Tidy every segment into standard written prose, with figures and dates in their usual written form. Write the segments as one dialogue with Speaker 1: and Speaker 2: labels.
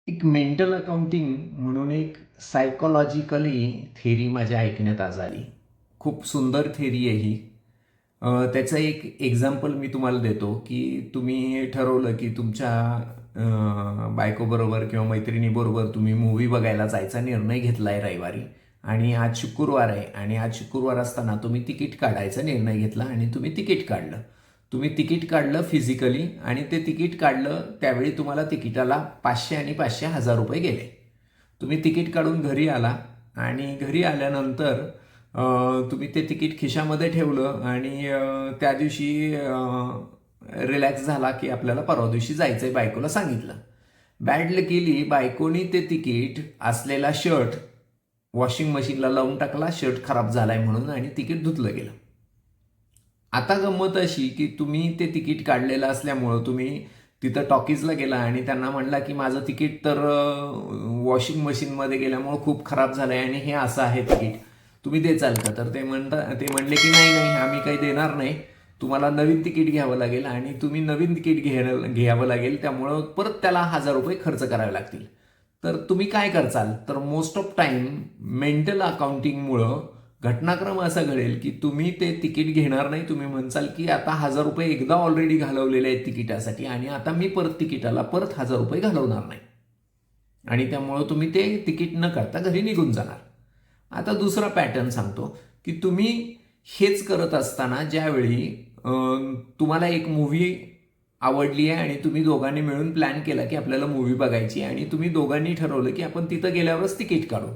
Speaker 1: एक mental accounting म्हणून एक सायकॉलॉजिकली थेरी माझ्या ऐकण्यात आज आली. खूप सुंदर थेरी आहे ही. त्याचं एक एक्झाम्पल मी तुम्हाला देतो, की तुम्ही ठरवलं की तुमच्या बायकोबरोबर किंवा मैत्रिणीबरोबर तुम्ही मूव्ही बघायला जायचा निर्णय घेतला आहे रविवारी. आणि आज शुक्रवार आहे आणि आज शुक्रवार असताना तुम्ही तिकीट काढायचा निर्णय घेतला आणि तुम्ही तिकीट काढलं. तुम्ही तिकीट काढलं फिजिकली आणि ते तिकीट काढलं त्यावेळी तुम्हाला तिकिटाला 500 आणि 500 हजार रुपये गेले. तुम्ही तिकीट काढून घरी आला आणि घरी आल्यानंतर तुम्ही ते तिकीट खिशामध्ये ठेवलं आणि त्या दिवशी रिलॅक्स झाला की आपल्याला परवा दिवशी जायचं आहे बायकोला सांगितलं. बॅड लकीली बायकोनी ते तिकीट असलेला शर्ट वॉशिंग मशीनला लावून टाकला, शर्ट खराब झालाय म्हणून, आणि तिकीट धुतलं गेलं. आता गंमत अशी की तुम्ही ते तिकीट काढलेलं असल्यामुळं तुम्ही तिथं टॉकीजला गेला आणि त्यांना म्हणला की माझं तिकीट तर वॉशिंग मशीनमध्ये गेल्यामुळं खूप खराब झालं आहे आणि हे असं आहे तिकीट, तुम्ही देचाल का? तर ते म्हणले की नाही नाही, आम्ही काही देणार नाही, तुम्हाला नवीन तिकीट घ्यावं लागेल आणि तुम्ही नवीन तिकीट घ्यावं लागेल, त्यामुळं परत त्याला 1000 रुपये खर्च करावे लागतील. तर तुम्ही काय करचाल? तर मोस्ट ऑफ टाइम मेंटल अकाउंटिंगमुळं घटनाक्रम असा घडेल की तुम्ही ते तिकीट घेणार नाही. तुम्ही म्हणसाल की आता 1000 रुपये एकदा ऑलरेडी घालवलेले आहेत तिकिटासाठी आणि आता मी परत तिकिटाला परत 1000 रुपये घालवणार नाही, आणि त्यामुळं तुम्ही ते तिकीट न काढता घरी निघून जाणार. आता दुसरा पॅटर्न सांगतो की तुम्ही हेच करत असताना ज्यावेळी तुम्हाला एक मूव्ही आवडली आहे आणि तुम्ही दोघांनी मिळून प्लॅन केला की आपल्याला मूव्ही बघायची, आणि तुम्ही दोघांनी ठरवलं की आपण तिथं गेल्यावरच तिकीट काढू,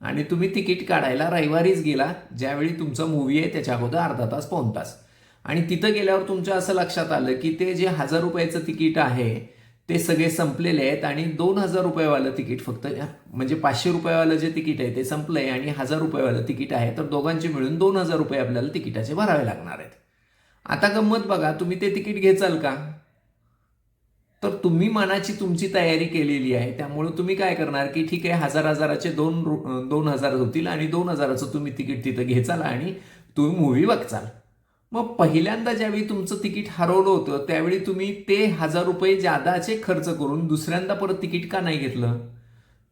Speaker 1: आणि तुम्ही तिकीट काढायला रविवारीच गेला ज्यावेळी तुमचा मूव्ही आहे त्याच्या अगोदर अर्धा तास पाऊण तास. आणि तिथं गेल्यावर तुमच्या असं लक्षात आलं की ते जे 1000 रुपयाचं तिकीट आहे ते सगळे संपलेले आहेत आणि 2000 रुपयेवालं तिकीट फक्त, म्हणजे 500 रुपयेवालं जे तिकीट आहे ते संपलंय आणि 1000 रुपयेवालं तिकीट आहे, तर दोघांचे मिळून 2000 रुपये आपल्याला तिकिटाचे भरावे लागणार आहेत. आता गंमत बघा, तुम्ही ते तिकीट घेचाल का? तर तुम्ही मनाची तुमची तयारी केलेली आहे, त्यामुळे तुम्ही काय करणार की ठीक आहे, हजाराचे 2000 होतील आणि 2000चं तुम्ही तिकीट तिथं घेचाल आणि तुम्ही मूव्ही बघचाल. मग पहिल्यांदा ज्यावेळी तुमचं तिकीट हरवलं होतं त्यावेळी तुम्ही ते 1000 रुपये जादाचे खर्च करून दुसऱ्यांदा परत तिकीट का नाही घेतलं?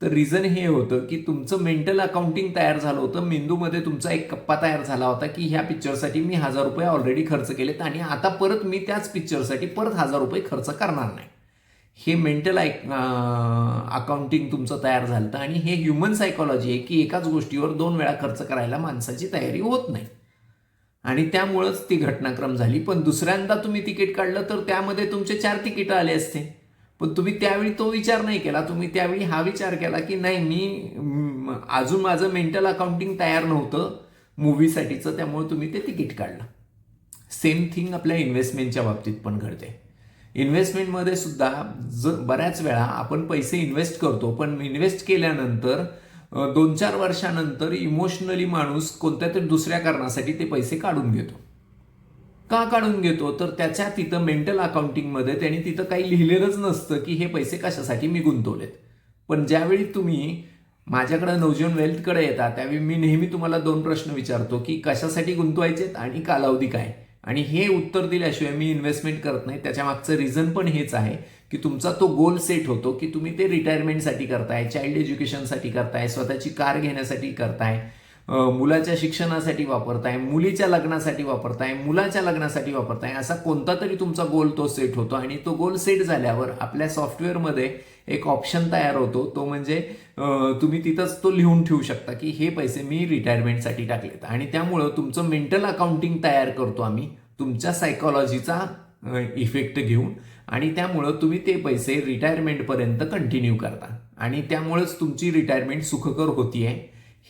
Speaker 1: तर रिझन हे होतं की तुमचं मेंटल अकाउंटिंग तयार झालं होतं, मेंदूमध्ये तुमचा एक कप्पा तयार झाला होता की ह्या पिक्चरसाठी मी 1000 रुपये ऑलरेडी खर्च केलेत आणि आता परत मी त्याच पिक्चरसाठी परत 1000 रुपये खर्च करणार नाही. हे मेंटल अकाउंटिंग तुमचं तयार झालं, आणि हे ह्युमन सायकोलॉजी आहे की एकाच गोष्टीवर 2 वेळा खर्च करायला माणसाची तयारी होत नाही, आणि त्यामुळंच ती घटनाक्रम झाली. पण दुसऱ्यांदा तुम्ही तिकीट काढलं तर त्यामध्ये तुमचे 4 तिकीट आले असते, पण तुम्ही त्यावेळी तो विचार नाही केला. तुम्ही त्यावेळी हा विचार केला की नाही, मी अजून माझं मेंटल अकाउंटिंग तयार नव्हतं मूव्हीसाठीचं, त्यामुळे तुम्ही ते तिकीट काढलं. सेम थिंग आपल्या इन्व्हेस्टमेंटच्या बाबतीत पण घडते. इन्व्हेस्टमेंटमध्ये सुद्धा बऱ्याच वेळा आपण पैसे इन्व्हेस्ट करतो, पण इन्व्हेस्ट केल्यानंतर 2-4 वर्षानंतर इमोशनली माणूस कोणत्या तरी दुसऱ्या कारणासाठी ते पैसे काढून घेतो. का काढून घेतो? तर त्याच्या तिथं मेंटल अकाउंटिंगमध्ये त्यांनी तिथं काही लिहिलेलंच नसतं की हे पैसे कशासाठी मी गुंतवलेत. पण ज्यावेळी तुम्ही माझ्याकडे नवजीवन वेल्थकडे येता त्यावेळी मी नेहमी तुम्हाला 2 प्रश्न विचारतो की कशासाठी गुंतवायचेत आणि कालावधी काय, आणि हे उत्तर दिल्याशिवाय मी इन्व्हेस्टमेंट करत नाही. त्याच्या मागचं रिझन पण हेच आहे की तुमचा तो गोल सेट होतो की तुम्ही ते रिटायरमेंटसाठी करताय, चाइल्ड एज्युकेशनसाठी करताय, स्वतःची कार घेण्यासाठी करताय, मुलाच्या शिक्षणासाठी वापरताय, मुलीच्या लग्नासाठी वापरताय, मुलाच्या लग्नासाठी वापरताय. असा कोणता तरी तुमचा गोल तो सेट होतो, आणि तो गोल सेट झाल्यावर आपल्या सॉफ्टवेअरमध्ये एक ऑप्शन तयार होतो, तो म्हणजे तुम्ही तिथंच तो लिहून ठेवू शकता की हे पैसे मी रिटायरमेंटसाठी टाकलेत. आणि त्यामुळं तुमचं मेंटल अकाउंटिंग तयार करतो आम्ही तुमच्या सायकोलॉजीचा इफेक्ट घेऊन, आणि त्यामुळं तुम्ही ते पैसे रिटायरमेंटपर्यंत कंटिन्यू करता, आणि त्यामुळंच तुमची रिटायरमेंट सुखकर होतीये.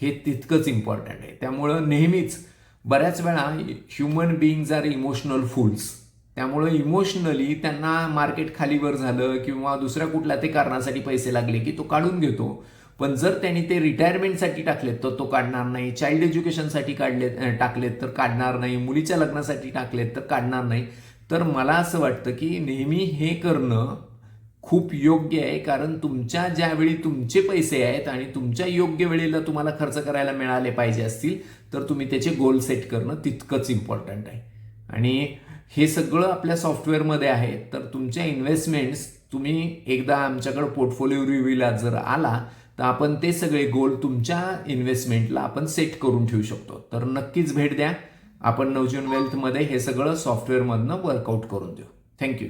Speaker 1: हे तितकंच इम्पॉर्टंट आहे. त्यामुळं नेहमीच बऱ्याच वेळा human beings are emotional fools. त्यामुळं इमोशनली त्यांना मार्केट खालीवर झालं किंवा दुसऱ्या कुठल्या ते कारणासाठी पैसे लागले की तो काढून घेतो. पण जर त्यांनी ते रिटायरमेंटसाठी टाकलेत तर तो काढणार नाही, चाइल्ड एज्युकेशनसाठी टाकलेत तर काढणार नाही, मुलीच्या लग्नासाठी टाकलेत तर काढणार नाही. तर मला असं वाटतं की नेहमी हे करणं खूप योग्य आहे, कारण तुमच्या ज्यावेळी तुमचे पैसे आहेत आणि तुमच्या योग्य वेळेला तुम्हाला खर्च करायला मिळाले पाहिजे असतील तर तुम्ही त्याचे गोल सेट करणं तितकंच इम्पॉर्टंट आहे. आणि हे सगळं आपल्या सॉफ्टवेअरमध्ये आहे, तर तुमच्या इन्व्हेस्टमेंट्स तुम्ही एकदा आमच्याकडे पोर्टफोलिओ रिव्ह्यूला जर आला तर आपण ते सगळे गोल तुमच्या इन्व्हेस्टमेंटला आपण सेट करून ठेवू शकतो. तर नक्कीच भेट द्या. आपण नवजीवन वेल्थमध्ये हे सगळं सॉफ्टवेअरमधनं वर्कआउट करून देऊ. थँक्यू.